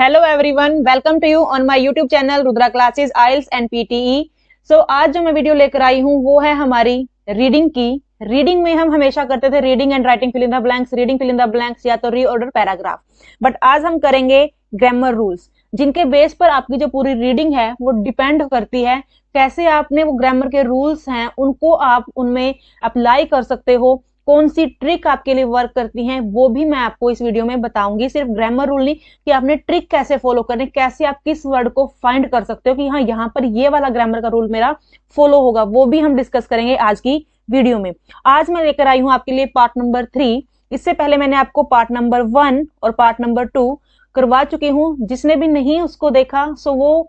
Hello everyone, welcome to you on my YouTube channel Rudra classes IELTS and PTE. So आज जो मैं video लेकर आई हूँ वो है हमारी रीडिंग की। रीडिंग में हम हमेशा करते थे reading and writing fill in the blanks, reading fill in the blanks या तो रीऑर्डर पैराग्राफ। बट आज हम करेंगे ग्रामर रूल्स, जिनके बेस पर आपकी जो पूरी रीडिंग है वो डिपेंड करती है कैसे आपने वो ग्रामर के रूल्स हैं उनको आप उनमें अप्लाई कर सकते हो। कौन सी ट्रिक आपके लिए वर्क करती हैं वो भी मैं आपको इस वीडियो में बताऊंगी। सिर्फ ग्रामर रूल नहीं कि आपने ट्रिक कैसे फॉलो करने, कैसे आप किस वर्ड को फाइंड कर सकते हो कि हाँ यहाँ पर ये वाला ग्रामर का रूल मेरा फॉलो होगा, वो भी हम डिस्कस करेंगे आज की वीडियो में। आज मैं लेकर आई हूं आपके लिए पार्ट नंबर 3। इससे पहले मैंने आपको पार्ट नंबर 1 और पार्ट नंबर 2 करवा चुकी हूं। जिसने भी नहीं उसको देखा सो वो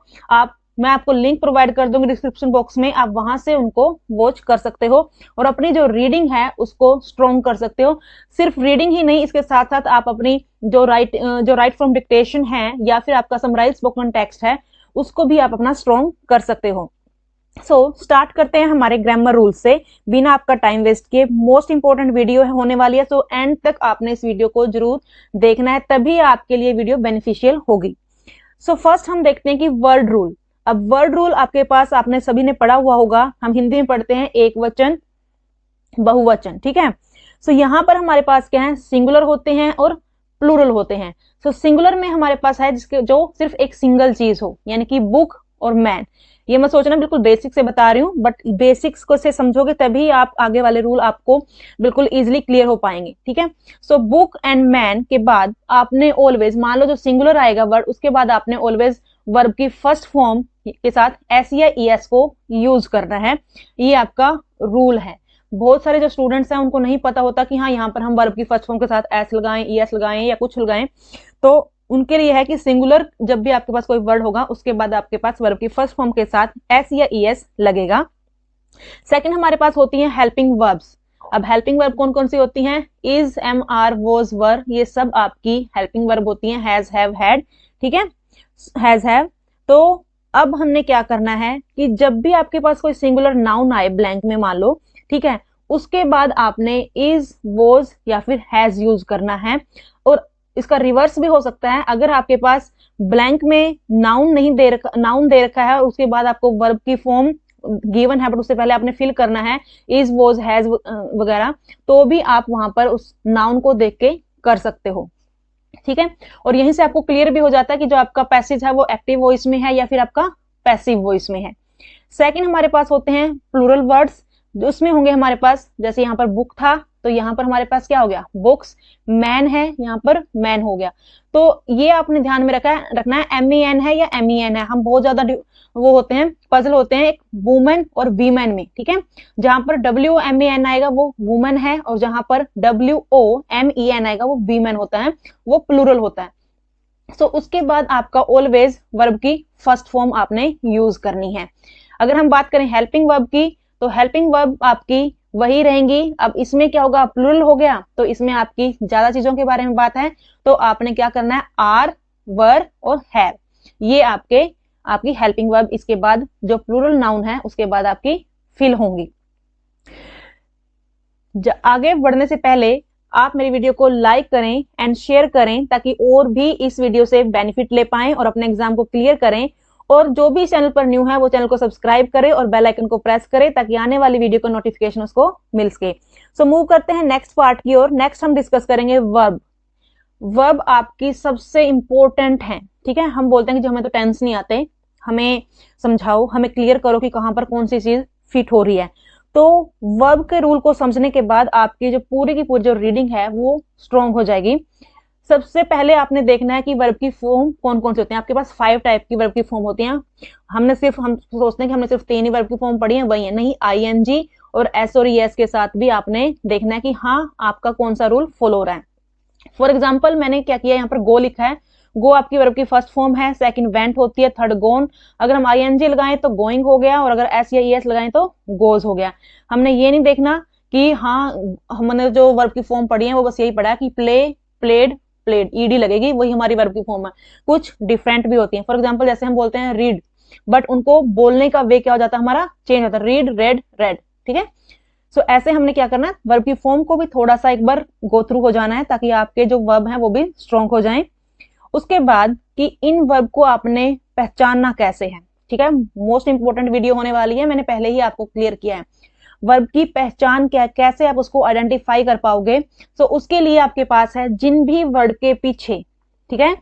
मैं आपको लिंक प्रोवाइड कर दूंगी डिस्क्रिप्शन बॉक्स में, आप वहां से उनको वॉच कर सकते हो और अपनी जो रीडिंग है उसको स्ट्रॉन्ग कर सकते हो। सिर्फ रीडिंग ही नहीं, इसके साथ साथ आप अपनी जो राइट फ्रॉम डिक्टेशन है या फिर आपका समराइज स्पोकन टेक्स्ट है उसको भी आप अपना स्ट्रॉन्ग कर सकते हो। स्टार्ट करते हैं हमारे ग्रामर रूल से बिना आपका टाइम वेस्ट किए। मोस्ट इंपॉर्टेंट वीडियो होने वाली है, सो एंड तक आपने इस वीडियो को जरूर देखना है, तभी आपके लिए वीडियो बेनिफिशियल होगी। फर्स्ट हम देखते हैं कि वर्ड रूल। अब वर्ड रूल आपके पास आपने सभी ने पढ़ा हुआ होगा, हम हिंदी में पढ़ते हैं एक वचन बहुवचन, ठीक है। यहां पर हमारे पास क्या है, सिंगुलर होते हैं और प्लूरल होते हैं। सिंगुलर में हमारे पास है जिसके जो सिर्फ एक सिंगल चीज हो, यानी कि बुक और मैन। ये मैं सोचना बिल्कुल बेसिक से बता रही हूँ, बट बेसिक्स को से समझोगे तभी आप आगे वाले रूल आपको बिल्कुल इजीली क्लियर हो पाएंगे, ठीक है। बुक एंड मैन के बाद आपने ऑलवेज, मान लो जो सिंगुलर आएगा वर्ड उसके बाद आपने ऑलवेज वर्ब की फर्स्ट फॉर्म के साथ एस या ईएस को यूज करना है। ये आपका रूल है। बहुत सारे जो स्टूडेंट्स हैं उनको नहीं पता होता कि हाँ यहाँ पर हम वर्ब की फर्स्ट फॉर्म के साथ एस लगाएं, ईएस लगाएं या कुछ लगाएं। तो उनके लिए है कि सिंगुलर जब भी आपके पास कोई वर्ड होगा उसके बाद आपके पास वर्ब की फर्स्ट फॉर्म के साथ एस या ईएस लगेगा। सेकंड हमारे पास होती हैं हेल्पिंग वर्ब्स। अब हेल्पिंग वर्ब कौन कौन सी होती हैं, इज, एम, आर, वॉज, वर, ये सब आपकी हेल्पिंग वर्ब होती हैं। हैज, हैव, हैड, ठीक है, हैज, हैव। तो अब हमने क्या करना है कि जब भी आपके पास कोई सिंगुलर नाउन आए ब्लैंक में मान लो, ठीक है, उसके बाद आपने इज, वॉज या फिर हैज यूज करना है। और इसका रिवर्स भी हो सकता है, अगर आपके पास ब्लैंक में नाउन दे रखा है और उसके बाद आपको वर्ब की फॉर्म गिवन है बट उससे पहले आपने फिल करना है इज, वॉज, हैज वगैरह, तो भी आप वहां पर उस नाउन को देख के कर सकते हो, ठीक है। और यहीं से आपको क्लियर भी हो जाता है कि जो आपका पैसेज है वो एक्टिव वॉइस में है या फिर आपका पैसिव वॉइस में है। सेकंड हमारे पास होते हैं प्लूरल वर्ड्स, जो उसमें होंगे हमारे पास, जैसे यहाँ पर बुक था तो यहाँ पर हमारे पास क्या हो गया, बुक्स। मैन है, यहाँ पर मैन हो गया। तो ये आपने ध्यान में रखना है MEN है या MEN है। हम बहुत ज्यादा वो होते हैं, पजल होते हैं एक वुमेन और वीमेन में, ठीक है। जहां पर WOMEN आएगा वो वुमेन है और जहां पर WOMEN आएगा वो वीमेन होता है, वो प्लूरल होता है। उसके बाद आपका ऑलवेज वर्ब की फर्स्ट फॉर्म आपने यूज करनी है। अगर हम बात करें हेल्पिंग वर्ब की तो हेल्पिंग वर्ब आपकी वही रहेंगी। अब इसमें क्या होगा, प्लूरल हो गया तो इसमें आपकी ज्यादा चीजों के बारे में बात है, तो आपने क्या करना है, आर, वर और हैव, ये आपकी हेल्पिंग वर्ब। इसके बाद जो प्लूरल नाउन है उसके बाद आपकी फिल होंगी। आगे बढ़ने से पहले आप मेरी वीडियो को लाइक करें एंड शेयर करें ताकि और भी इस वीडियो से बेनिफिट ले पाएं और अपने एग्जाम को क्लियर करें। और जो भी चैनल पर न्यू है वो चैनल को सब्सक्राइब करें और बेल आइकन को प्रेस करें ताकि आने वाली वीडियो का नोटिफिकेशन उसको मिल सके। मूव करते हैं नेक्स्ट पार्ट की ओर। नेक्स्ट हम डिस्कस करेंगे वर्ब। वर्ब आपकी सबसे इंपॉर्टेंट है, ठीक है। हम बोलते हैं कि जो हमें तो टेंस नहीं आते, हमें समझाओ, हमें क्लियर करो कि कहां पर कौन सी चीज फिट हो रही है। तो वर्ब के रूल को समझने के बाद आपकी जो पूरी की पूरी जो रीडिंग है वो स्ट्रॉन्ग हो जाएगी। सबसे पहले आपने देखना है कि वर्ब की फॉर्म कौन कौन से होते हैं। आपके पास 5 टाइप की वर्ब की फॉर्म होती हैं। हम सोचते हैं कि हमने सिर्फ 3 ही वर्ब की फॉर्म पढ़ी है, वही है नहीं, ING और S और ES के साथ भी आपने देखना है कि हाँ आपका कौन सा रूल फॉलो हो रहा है। फॉर एग्जाम्पल मैंने क्या किया, यहाँ पर गो लिखा है, गो आपकी वर्ब की फर्स्ट फॉर्म है, सेकंड वेंट होती है, थर्ड गोन। अगर हम ING लगाएं तो गोइंग हो गया और अगर S या ES लगाएं तो गोज हो गया। हमने ये नहीं देखना कि हाँ हमने जो वर्ब की फॉर्म पढ़ी है वो बस यही पढ़ा कि प्ले, प्लेड, प्लेड, ED लगेगी, वही हमारी वर्ब की फॉर्म है। कुछ डिफरेंट भी होती है। फॉर एग्जाम्पल जैसे हम बोलते हैं रीड, बट उनको बोलने का वे क्या हो जाता है, हमारा चेंज होता है, रीड, रेड, रेड, ठीक है। ऐसे हमने क्या करना है, वर्ब की फॉर्म को भी थोड़ा सा एक बार गो थ्रू हो जाना है ताकि आपके जो वर्ब हैं वो भी स्ट्रॉन्ग हो जाएं। उसके बाद कि इन वर्ब को आपने पहचानना कैसे है, ठीक है, मोस्ट इंपोर्टेंट वीडियो होने वाली है, मैंने पहले ही आपको क्लियर किया है। वर्ब की पहचान क्या है, कैसे आप उसको आइडेंटिफाई कर पाओगे। तो उसके लिए आपके पास है जिन भी वर्ड के पीछे, ठीक है,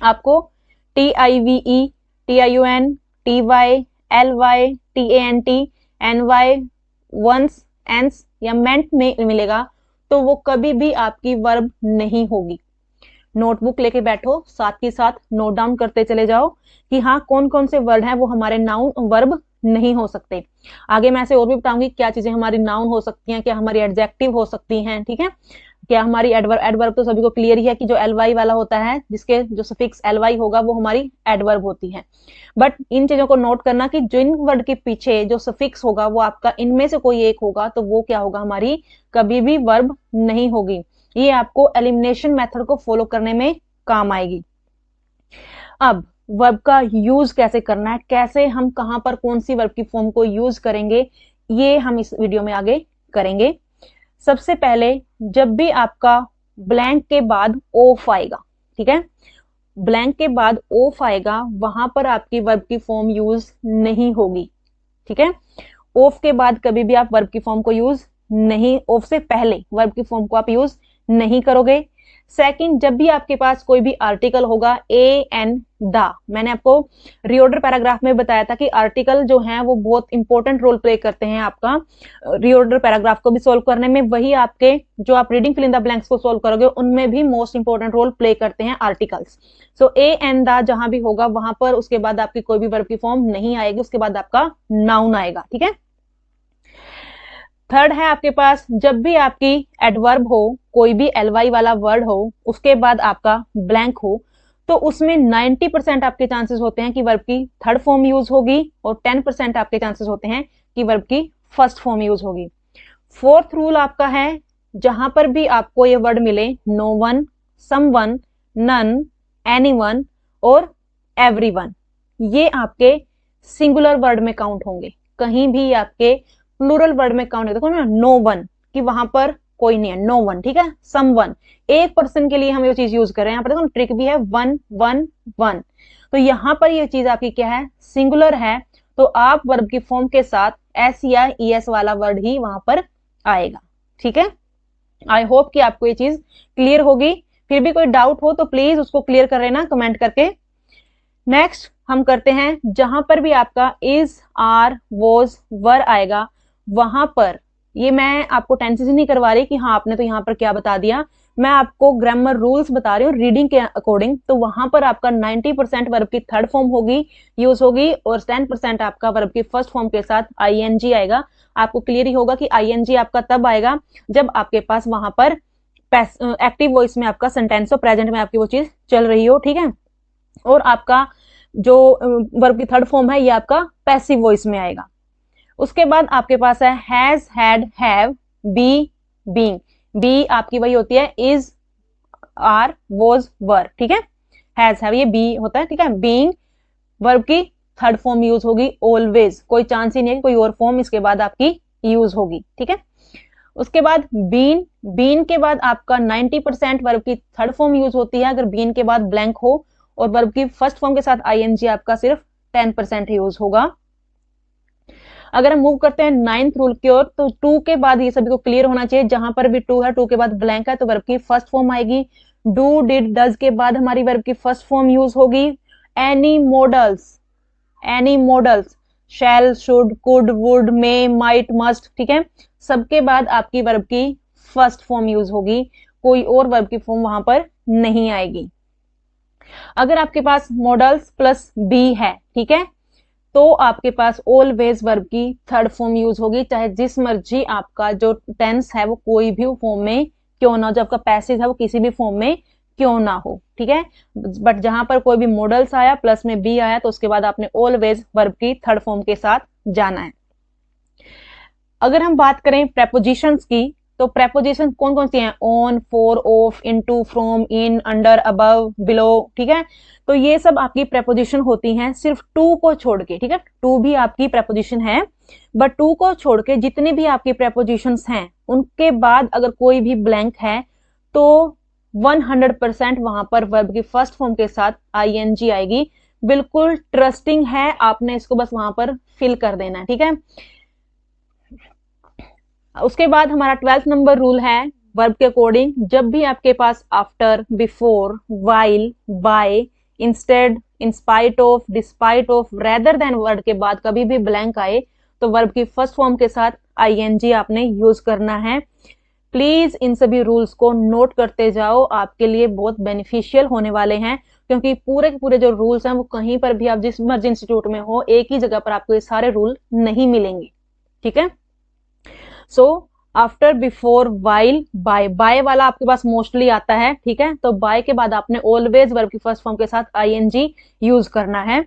आपको TIVE, TIUN, TY, LY, TANT, NY, वंस, एंस या मेंट में मिलेगा, तो वो कभी भी आपकी वर्ब नहीं होगी। नोटबुक लेके बैठो, साथ के साथ नोट डाउन करते चले जाओ कि हाँ कौन कौन से वर्ड हैं वो हमारे नाउन वर्ब नहीं हो सकते। आगे मैं ऐसे और भी बताऊंगी क्या चीजें हमारी नाउन हो सकती हैं, क्या हमारी एडजेक्टिव हो सकती हैं, ठीक है, क्या हमारी एडवर्ब तो सभी को क्लियर ही है कि जो ly वाला होता है, जिसके जो सफिक्स ly होगा वो हमारी एडवर्ब होती है। बट इन चीजों को नोट करना कि जिन वर्ड के पीछे जो सफिक्स होगा वो आपका इनमें से कोई एक होगा, तो वो क्या होगा, हमारी कभी भी वर्ब नहीं होगी। ये आपको एलिमिनेशन मेथड को फॉलो करने में काम आएगी। अब वर्ब का यूज कैसे करना है, कैसे हम कहां पर कौन सी वर्ब की फॉर्म को यूज करेंगे, ये हम इस वीडियो में आगे करेंगे। सबसे पहले जब भी आपका ब्लैंक के बाद ऑफ आएगा, ठीक है, ब्लैंक के बाद ऑफ आएगा, वहां पर आपकी वर्ब की फॉर्म यूज नहीं होगी, ठीक है। ऑफ के बाद कभी भी आप वर्ब की फॉर्म को यूज नहीं, ऑफ से पहले वर्ब की फॉर्म को आप यूज नहीं करोगे। सेकंड, जब भी आपके पास कोई भी आर्टिकल होगा, ए एन द, मैंने आपको रीऑर्डर पैराग्राफ में बताया था कि आर्टिकल जो हैं वो बहुत इंपॉर्टेंट रोल प्ले करते हैं आपका रीऑर्डर पैराग्राफ को भी सोल्व करने में। वही आपके जो आप reading fill in the blanks को सोल्व करोगे उनमें भी मोस्ट इंपॉर्टेंट रोल प्ले करते हैं articles. So a an the जहां भी होगा वहां पर उसके बाद आपकी कोई भी वर्ब की फॉर्म नहीं आएगी, उसके बाद आपका नाउन आएगा, ठीक है। थर्ड है आपके पास जब भी आपकी एडवर्ब हो, कोई भी ly वाला वर्ड हो, उसके बाद आपका ब्लैंक हो, तो उसमें 90% आपके चांसेस होते हैं कि वर्ब की थर्ड फॉर्म यूज होगी और 10% आपके चांसेस होते हैं कि वर्ब की फर्स्ट फॉर्म यूज होगी। फोर्थ रूल आपका है जहां पर भी आपको ये वर्ड मिले, no one, someone, none, anyone और एवरीवन, ये आपके सिंगुलर वर्ड में काउंट होंगे। कहीं भी आपके प्लूरल वर्ड में काउंट है, देखो ना, नो वन कि वहां पर कोई नहीं है, नो वन, ठीक है, सम वन, एक पर्सन के लिए हम ये चीज यूज कर रहे हैं। यहाँ पर देखो ट्रिक भी है, वन वन वन, तो यहां पर ये चीज आपकी क्या है, सिंगुलर है, तो आप वर्ब की फॉर्म के साथ एस या ईएस वाला वर्ड ही वहां पर आएगा, ठीक है। आई होप कि आपको ये चीज क्लियर होगी। फिर भी कोई डाउट हो तो प्लीज उसको क्लियर कर लेना कमेंट करके। नेक्स्ट हम करते हैं, जहां पर भी आपका इज, आर, वॉज, वर आएगा, वहां पर ये मैं आपको टेंसेस नहीं करवा रही कि हाँ आपने तो यहाँ पर क्या बता दिया, मैं आपको ग्रामर रूल्स बता रही हूँ रीडिंग के अकॉर्डिंग। तो वहां पर आपका 90% वर्ब की थर्ड फॉर्म होगी, यूज होगी, और 10% आपका वर्ब की फर्स्ट फॉर्म के साथ आईएनजी आएगा। आपको क्लियर ही होगा कि आईएनजी आपका तब आएगा जब आपके पास वहां पर एक्टिव वॉइस में आपका सेंटेंस हो, प्रेजेंट में आपकी वो चीज चल रही हो, ठीक है। और आपका जो वर्ब की थर्ड फॉर्म है ये आपका पैसिव वॉइस में आएगा। उसके बाद आपके पास है has, had, have, be, being, be आपकी वही होती है इज, आर, वॉज, वर, ठीक है, हैज, हैव ये बी होता है, ठीक है। बीइंग वर्ब की थर्ड फॉर्म यूज होगी ऑलवेज, कोई चांस ही नहीं है कोई और फॉर्म इसके बाद आपकी यूज होगी, ठीक है। उसके बाद बीन, बीन के बाद आपका 90% वर्ब की थर्ड फॉर्म यूज होती है अगर बीन के बाद ब्लैंक हो, और वर्ब की फर्स्ट फॉर्म के साथ आईएनजी आपका सिर्फ 10% यूज होगा। अगर हम मूव करते हैं 9th रूल की ओर, तो टू के बाद ये सभी को क्लियर होना चाहिए, जहां पर भी टू है, टू के बाद ब्लैंक है, तो वर्ब की फर्स्ट फॉर्म आएगी। डू, डिड, डज के बाद हमारी वर्ब की फर्स्ट फॉर्म यूज होगी। Any modals, any modals, shall, should, could, would, may, might, must, ठीक है, सबके बाद आपकी वर्ब की फर्स्ट फॉर्म यूज होगी, कोई और वर्ब की फॉर्म वहां पर नहीं आएगी। अगर आपके पास मॉडल्स प्लस बी है, ठीक है, तो आपके पास ऑलवेज वर्ब की थर्ड फॉर्म यूज होगी, चाहे जिस मर्जी आपका जो टेंस है वो कोई भी फॉर्म में क्यों ना हो, जो आपका पैसिव है वो किसी भी फॉर्म में क्यों ना हो, ठीक है। बट जहां पर कोई भी मॉडल्स आया प्लस में बी आया तो उसके बाद आपने ऑलवेज वर्ब की थर्ड फॉर्म के साथ जाना है। अगर हम बात करें प्रेपोजिशंस की, तो प्रेपोजिशन कौन कौन सी हैं, on, for, of, into, from, in, under, above, below, ठीक है। तो ये सब आपकी प्रेपोजिशन होती हैं सिर्फ टू को छोड़ के, ठीक है, टू भी आपकी प्रेपोजिशन है, बट टू को छोड़ के जितने भी आपकी प्रेपोजिशंस हैं उनके बाद अगर कोई भी ब्लैंक है तो 100% वहां पर वर्ब की फर्स्ट फॉर्म के साथ ing आएगी। बिल्कुल ट्रस्टिंग है, आपने इसको बस वहां पर फिल कर देना है, ठीक है। उसके बाद हमारा 12th नंबर रूल है वर्ब के अकॉर्डिंग, जब भी आपके पास after, before, while, by, instead, in spite of, despite of, rather than word के बाद कभी भी ब्लैंक आए तो वर्ब की फर्स्ट फॉर्म के साथ ing आपने यूज करना है। प्लीज इन सभी रूल्स को नोट करते जाओ, आपके लिए बहुत बेनिफिशियल होने वाले हैं, क्योंकि पूरे के पूरे जो रूल्स हैं वो कहीं पर भी आप जिस मर्जी इंस्टीट्यूट में हो एक ही जगह पर आपको ये सारे रूल नहीं मिलेंगे, ठीक है। So after, before, while, by, by वाला आपके पास मोस्टली आता है, ठीक है। तो बाय के बाद आपने ऑलवेज वर्ब की फर्स्ट फॉर्म के साथ ing यूज करना है।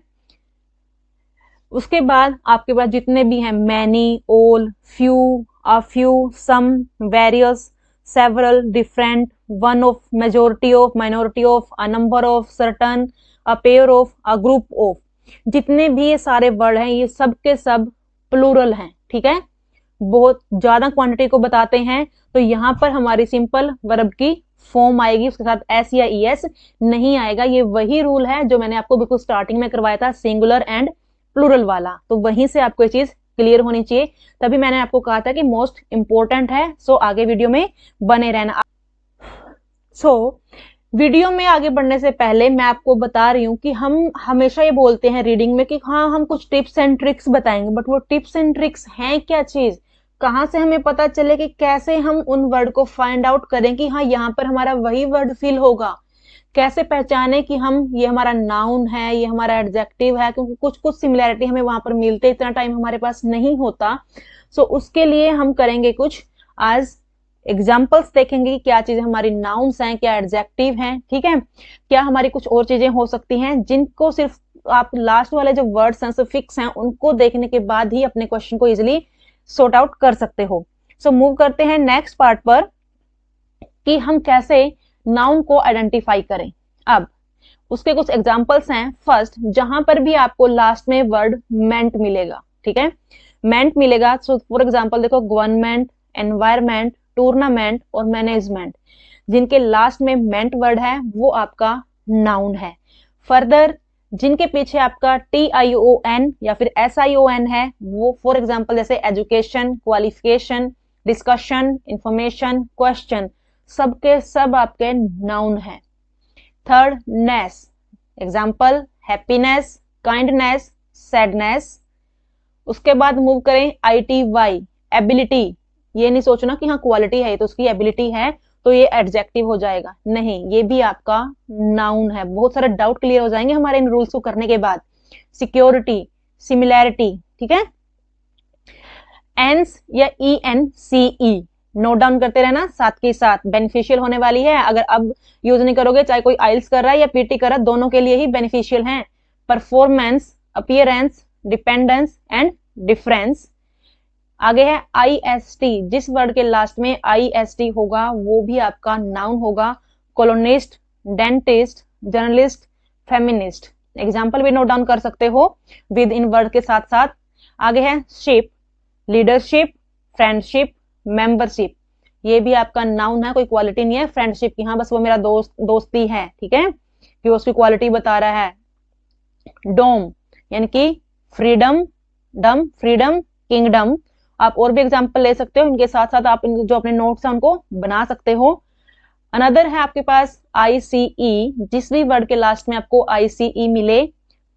उसके बाद आपके पास जितने भी हैं many, all, few, a few, some, various, several, different, one of, majority of, minority of, a number of, certain, a pair of, a group of, जितने भी ये सारे वर्ड हैं ये सब के सब प्लूरल हैं, ठीक है। बहुत ज्यादा क्वांटिटी को बताते हैं, तो यहां पर हमारी सिंपल वर्ब की फॉर्म आएगी, उसके साथ एस या ईएस नहीं आएगा। ये वही रूल है जो मैंने आपको बिल्कुल स्टार्टिंग में करवाया था, सिंगुलर एंड प्लूरल वाला, तो वहीं से आपको ये चीज क्लियर होनी चाहिए, तभी मैंने आपको कहा था कि मोस्ट इंपॉर्टेंट है। सो आगे वीडियो में बने रहना। सो वीडियो में आगे बढ़ने से पहले मैं आपको बता रही हूँ कि हम हमेशा ये बोलते हैं रीडिंग में कि हाँ हम कुछ टिप्स एंड ट्रिक्स बताएंगे, बट वो टिप्स एंड ट्रिक्स हैं क्या चीज, कहाँ से हमें पता चले कि कैसे हम उन वर्ड को फाइंड आउट करें कि हाँ यहाँ पर हमारा वही वर्ड फिल होगा, कैसे पहचाने कि हम ये हमारा नाउन है, ये हमारा एडजेक्टिव है, क्योंकि कुछ कुछ सिमिलैरिटी हमें वहां पर मिलते, इतना टाइम हमारे पास नहीं होता। सो उसके लिए हम करेंगे कुछ आज एग्जाम्पल्स, देखेंगे कि क्या चीजें हमारी नाउन्स हैं, क्या एडजेक्टिव हैं, ठीक है, क्या हमारी कुछ और चीजें हो सकती हैं जिनको सिर्फ आप लास्ट वाले जो वर्ड्स हैं फिक्स हैं उनको देखने के बाद ही अपने क्वेश्चन को इजिली सॉर्ट आउट कर सकते हो। सो मूव करते हैं नेक्स्ट पार्ट पर कि हम कैसे नाउन को आइडेंटिफाई करें। अब उसके कुछ एग्जांपल्स हैं। फर्स्ट, जहां पर भी आपको लास्ट में वर्ड मेंट मिलेगा, ठीक है, मेंट मिलेगा। सो फॉर एग्जांपल देखो, गवर्नमेंट, एनवायरमेंट, टूर्नामेंट और मैनेजमेंट, जिनके लास्ट में मेंट वर्ड है वो आपका नाउन है। फर्दर, जिनके पीछे आपका TION या फिर SION है वो फॉर एग्जांपल जैसे education, qualification, discussion, information, question, सबके सब आपके नाउन है। थर्ड, नेस, एग्जाम्पल हैप्पीनेस, काइंडनेस, सैडनेस। उसके बाद मूव करें ITY, एबिलिटी, ये नहीं सोचना कि हाँ क्वालिटी है तो उसकी एबिलिटी है तो ये एडजेक्टिव हो जाएगा, नहीं, ये भी आपका नाउन है। बहुत सारे डाउट क्लियर हो जाएंगे हमारे इन रूल्स को करने के बाद। सिक्योरिटी, सिमिलैरिटी, ठीक है, एंस या ENCE नोट डाउन करते रहना साथ के साथ, बेनिफिशियल होने वाली है। अगर अब यूज नहीं करोगे, चाहे कोई आइल्स कर रहा है या PT कर रहा है, दोनों के लिए ही बेनिफिशियल है। Performance, appearance, dependence and difference. आगे है IST, जिस वर्ड के लास्ट में IST होगा वो भी आपका नाउन होगा। Colonist, dentist, journalist, feminist. Example भी नोट डाउन कर सकते हो विद इन वर्ड के साथ साथ। आगे है शिप, लीडरशिप, फ्रेंडशिप, मेंबरशिप, ये भी आपका नाउन है, कोई क्वालिटी नहीं है फ्रेंडशिप की, हाँ बस वो मेरा दोस्ती है, ठीक है, कि उसकी क्वालिटी बता रहा है। डोम यानी कि फ्रीडम, डम, फ्रीडम, किंगडम। आप और भी एग्जांपल ले सकते हो, इनके साथ साथ आप जो अपने नोट्स हैं उनको बना सकते हो। अनदर है आपके पास ICE, जिस भी वर्ड के लास्ट में आपको ICE मिले,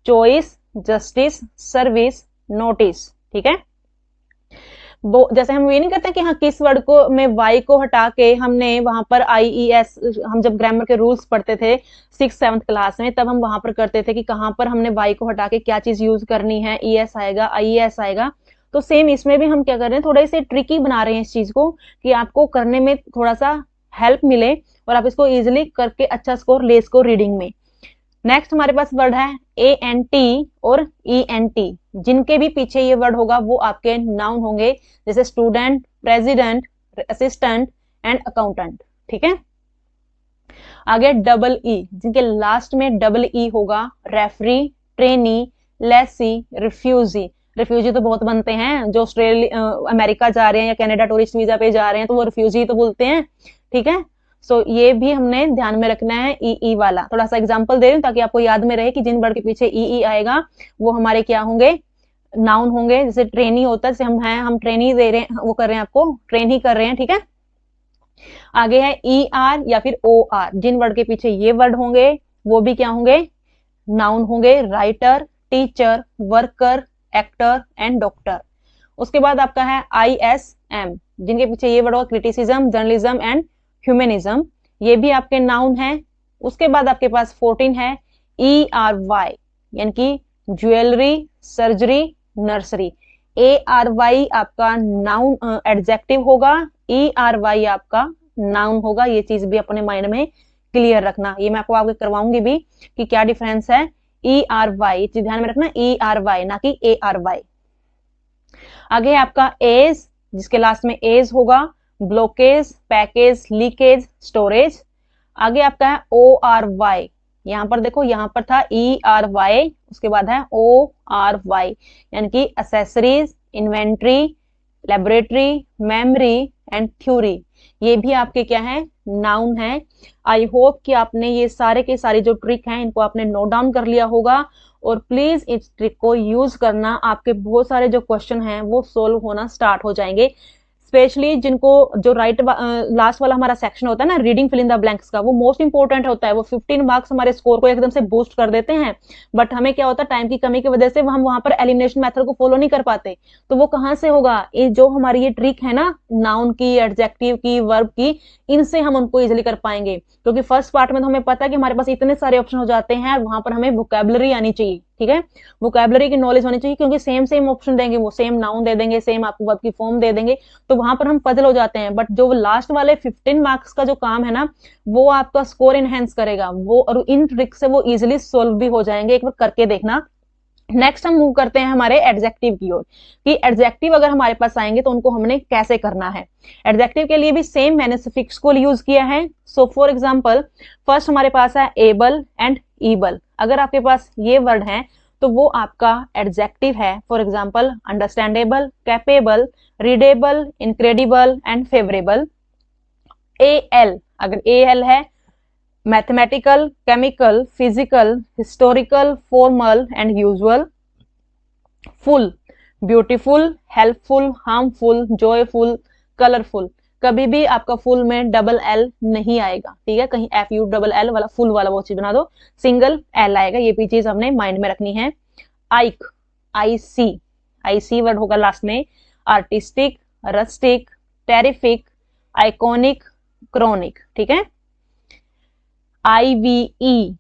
चॉइस, जस्टिस, सर्विस, नोटिस, ठीक है। वो जैसे हम ये नहीं करते कि हाँ किस वर्ड को में Y को हटा के हमने वहां पर IES, हम जब ग्रामर के रूल्स पढ़ते थे 6th-7th क्लास में तब हम वहां पर करते थे कि कहां पर हमने Y को हटा के क्या चीज यूज करनी है, ES आएगा, IES आएगा। तो सेम इसमें भी हम क्या कर रहे हैं, थोड़े से ट्रिकी बना रहे हैं इस चीज को कि आपको करने में थोड़ा सा हेल्प मिले और आप इसको इजिली करके अच्छा स्कोर ले सको रीडिंग में। नेक्स्ट हमारे पास वर्ड है ANT और ENT, जिनके भी पीछे ये वर्ड होगा वो आपके नाउन होंगे, जैसे student, president, assistant and accountant, ठीक है। आगे EE, जिनके लास्ट में EE होगा, referee, trainee, lessee, refugee. Refugee तो बहुत बनते हैं, जो ऑस्ट्रेलिया, अमेरिका जा रहे हैं या कनाडा टूरिस्ट वीजा पे जा रहे हैं तो वो रिफ्यूजी तो बोलते हैं, ठीक है। सो ये भी हमने ध्यान में रखना है, ई वाला। थोड़ा सा एग्जांपल दे रही हूँ ताकि आपको याद में रहे कि जिन वर्ड के पीछे ई आएगा वो हमारे क्या होंगे, नाउन होंगे। जैसे ट्रेनी होता है, जैसे हम ट्रेनी दे रहे हैं, वो कर रहे हैं, आपको ट्रेन ही कर रहे हैं, ठीक है। आगे है ई आर या फिर ओ आर, जिन वर्ड के पीछे ये वर्ड होंगे वो भी क्या होंगे, नाउन होंगे। Writer, teacher, worker, actor and doctor. उसके बाद आपका है आई एस एम, जिनके पीछे ये वर्ड होगा, क्रिटिसिज्म, जर्नलिज्म एंड ह्यूमनिज्म, ये भी आपके नाउन है। उसके बाद आपके पास 14 है ई आर वाई, यानी कि jewellery, surgery, nursery. A R Y आपका नाउन एडजेक्टिव होगा, ई आर वाई आपका नाउन होगा। ये चीज भी अपने माइंड में क्लियर रखना, ये मैं आपको आगे करवाऊंगी भी कि क्या डिफरेंस है ई आर वाई, चीज ध्यान में रखना, ई आर वाई ना कि ए आर वाई। आगे है आपका एज, जिसके लास्ट में एज होगा, ब्लॉकेज, पैकेज, लीकेज, स्टोरेज। आगे आपका है ओ आर वाई, यहां पर देखो, यहां पर था ई आर वाई, उसके बाद है ओ आर वाई, यानी कि accessories, inventory, laboratory, memory and theory. ये भी आपके क्या है, नाउन है। आई होप कि आपने ये सारे के सारी जो ट्रिक हैं इनको आपने नोट डाउन कर लिया होगा, और प्लीज इस ट्रिक को यूज करना, आपके बहुत सारे जो क्वेश्चन हैं वो सोल्व होना स्टार्ट हो जाएंगे। स्पेशली जिनको जो राइट लास्ट वाला हमारा सेक्शन होता है ना, reading fill in the blanks का, वो मोस्ट इंपोर्टेंट होता है। वो 15 मार्क्स हमारे स्कोर को एकदम से बूस्ट कर देते हैं, बट हमें क्या होता है, टाइम की कमी की वजह से हम वहां पर एलिमिनेशन मेथड को फॉलो नहीं कर पाते। तो वो कहां से होगा, ये जो हमारी ये ट्रिक है ना, नाउन की, एडजेक्टिव की, वर्ब की, इनसे हम उनको इजिली कर पाएंगे। क्योंकि फर्स्ट पार्ट में तो हमें पता है कि हमारे पास इतने सारे ऑप्शन हो जाते हैं, वहां पर हमें वोकैबुलरी आनी चाहिए, ठीक है, वोकैबुलरी की नॉलेज होनी चाहिए, क्योंकि सेम ऑप्शन देंगे, वो सेम नाउन दे देंगे, सेम आपको वर्ब की फॉर्म दे देंगे, तो वहां पर हम पजल हो जाते हैं। बट जो लास्ट वाले 15 मार्क्स का जो काम है ना, वो आपका स्कोर एनहेंस करेगा वो, और इन ट्रिक से वो इजिली सोल्व भी हो जाएंगे, एक बार करके देखना। नेक्स्ट हम मूव करते हैं हमारे एडजेक्टिव की ओर, कि एडजेक्टिव अगर हमारे पास आएंगे तो उनको हमने कैसे करना है। एडजेक्टिव के लिए भी सेम मैंने सफिक्स को यूज किया है। सो फॉर एग्जांपल, फर्स्ट हमारे पास है एबल एंड ईबल। अगर आपके पास ये वर्ड है तो वो आपका एडजेक्टिव है। For example, understandable, capable, readable, incredible and favourable. L, अगर एल है, mathematical, chemical, physical, historical, formal and usual. Full, beautiful, helpful, harmful, joyful, colourful. कभी भी आपका फुल में डबल एल नहीं आएगा, ठीक है, कहीं एफ यू डबल एल वाला फुल वाला वो चीज बना दो, सिंगल एल आएगा। ये भी चीज हमने माइंड में रखनी है। आइक, आई सी वर्ड होगा लास्ट में। Artistic, rustic, terrific, iconic, chronic, ठीक है। आईवीई,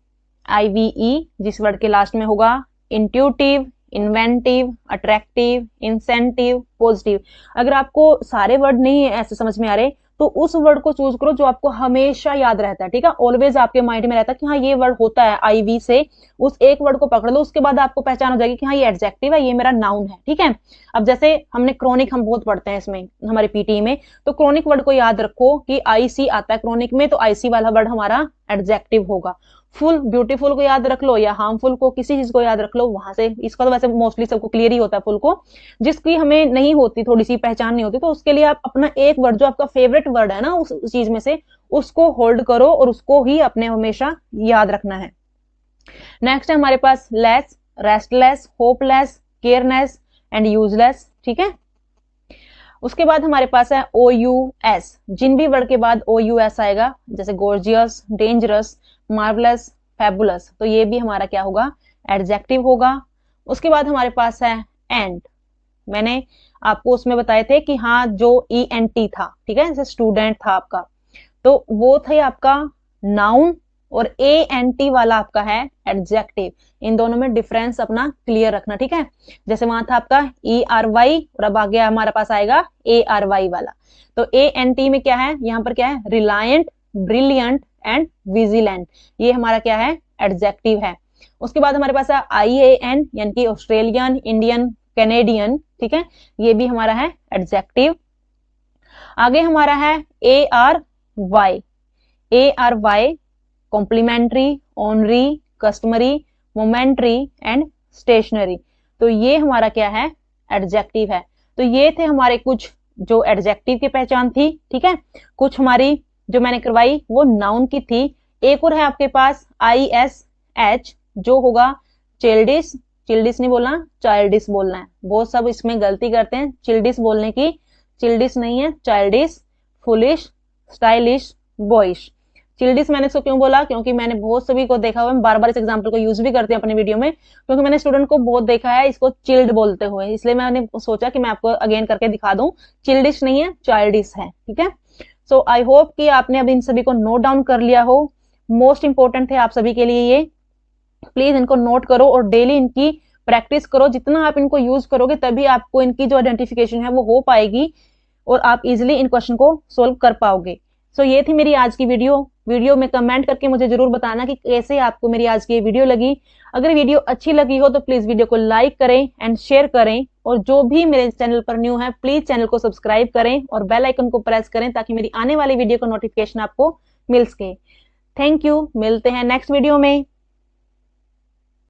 जिस वर्ड के लास्ट में होगा, intuitive, inventive, attractive, incentive, positive. अगर आपको सारे वर्ड नहीं ऐसे समझ में आ रहे तो उस वर्ड को चूज करो जो आपको हमेशा याद रहता है, ठीक है, ऑलवेज आपके माइंड में रहता है कि हाँ ये वर्ड होता है आईवी से। उस एक वर्ड को पकड़ लो, उसके बाद आपको पहचान हो जाएगी कि हाँ ये एडजेक्टिव है, ये मेरा नाउन है, ठीक है। अब जैसे हमने क्रोनिक हम बहुत पढ़ते हैं इसमें हमारे पीटी में, तो क्रोनिक वर्ड को याद रखो कि आईसी आता है क्रोनिक में, तो आईसी वाला वर्ड हमारा एडजेक्टिव होगा। फुल, ब्यूटीफुल को याद रख लो या हार्मफुल को, किसी चीज को याद रख लो, वहां से इसका तो वैसे मोस्टली सबको क्लियर ही होता है फुल को। जिसकी हमें नहीं होती, थोड़ी सी पहचान नहीं होती, तो उसके लिए आप अपना एक वर्ड जो आपका फेवरेट वर्ड है ना उस चीज में से, उसको होल्ड करो और उसको ही अपने हमेशा याद रखना है। नेक्स्ट है हमारे पास less, restless, hopeless, careless and useless, ठीक है। उसके बाद हमारे पास है ओ यू एस, जिन भी वर्ड के बाद ओ यू एस आएगा, जैसे गॉर्जियस, डेंजरस, मार्वलस, फैबुलस, तो ये भी हमारा क्या होगा, एडजेक्टिव होगा। उसके बाद हमारे पास है एंड, मैंने आपको उसमें बताए थे कि हाँ जो ई एन टी था, ठीक है, जैसे स्टूडेंट था आपका, तो वो थे आपका नाउन, और ए एन टी वाला आपका है एडजेक्टिव। इन दोनों में डिफरेंस अपना क्लियर रखना, ठीक है। जैसे वहां था आपका ई आर वाई और अब आ गया हमारे पास आएगा ए आर वाई वाला। तो ए एन टी में क्या है, यहाँ पर क्या है, रिलायंट, ब्रिलियंट एंड विजिलेंट, ये हमारा क्या है, एडजेक्टिव है। उसके बाद हमारे पास है आई ए एन, यानी कि ऑस्ट्रेलियन, इंडियन, कैनेडियन, ठीक है, ये भी हमारा है एडजेक्टिव। आगे हमारा है A R Y, complimentary, honorary, customary, momentary and stationery, तो ये हमारा क्या है, एडजेक्टिव है। तो ये थे हमारे कुछ जो एडजेक्टिव की पहचान थी, ठीक है। कुछ हमारी जो मैंने करवाई वो नाउन की थी। एक और है आपके पास ISH, जो होगा चिल्डिश। चिल्डिश नहीं बोलना, चाइल्डिश बोलना है। बहुत सब इसमें गलती करते हैं चिल्डिश बोलने की, चिल्डिश नहीं है, चाइल्डिश, फुलिश, स्टाइलिश, बॉयश। चिल्डिश मैंने इसको क्यों बोला, क्योंकि मैंने बहुत सभी को देखा हुआ है, बार बार इस एग्जाम्पल को यूज भी करते हैं अपने वीडियो में, क्योंकि मैंने स्टूडेंट को बहुत देखा है इसको चिल्ड बोलते हुए, इसलिए मैंने सोचा कि मैं आपको अगेन करके दिखा दूं। चिल्डिश नहीं है, चाइल्डिश है, ठीक है। सो आई होप कि आपने अब इन सभी को नोट डाउन कर लिया हो। मोस्ट इंपॉर्टेंट है आप सभी के लिए ये, प्लीज इनको नोट करो और डेली इनकी प्रैक्टिस करो। जितना आप इनको यूज करोगे तभी आपको इनकी जो आइडेंटिफिकेशन है वो हो पाएगी और आप इजिली इन क्वेश्चन को सोल्व कर पाओगे। सो ये थी मेरी आज की वीडियो में कमेंट करके मुझे जरूर बताना कि कैसे आपको मेरी आज की ये वीडियो लगी। अगर वीडियो अच्छी लगी हो तो प्लीज वीडियो को लाइक करें एंड शेयर करें, और जो भी मेरे चैनल पर न्यू है प्लीज चैनल को सब्सक्राइब करें और बेल आइकन को प्रेस करें ताकि मेरी आने वाली वीडियो का नोटिफिकेशन आपको मिल सके। थैंक यू, मिलते हैं नेक्स्ट वीडियो में।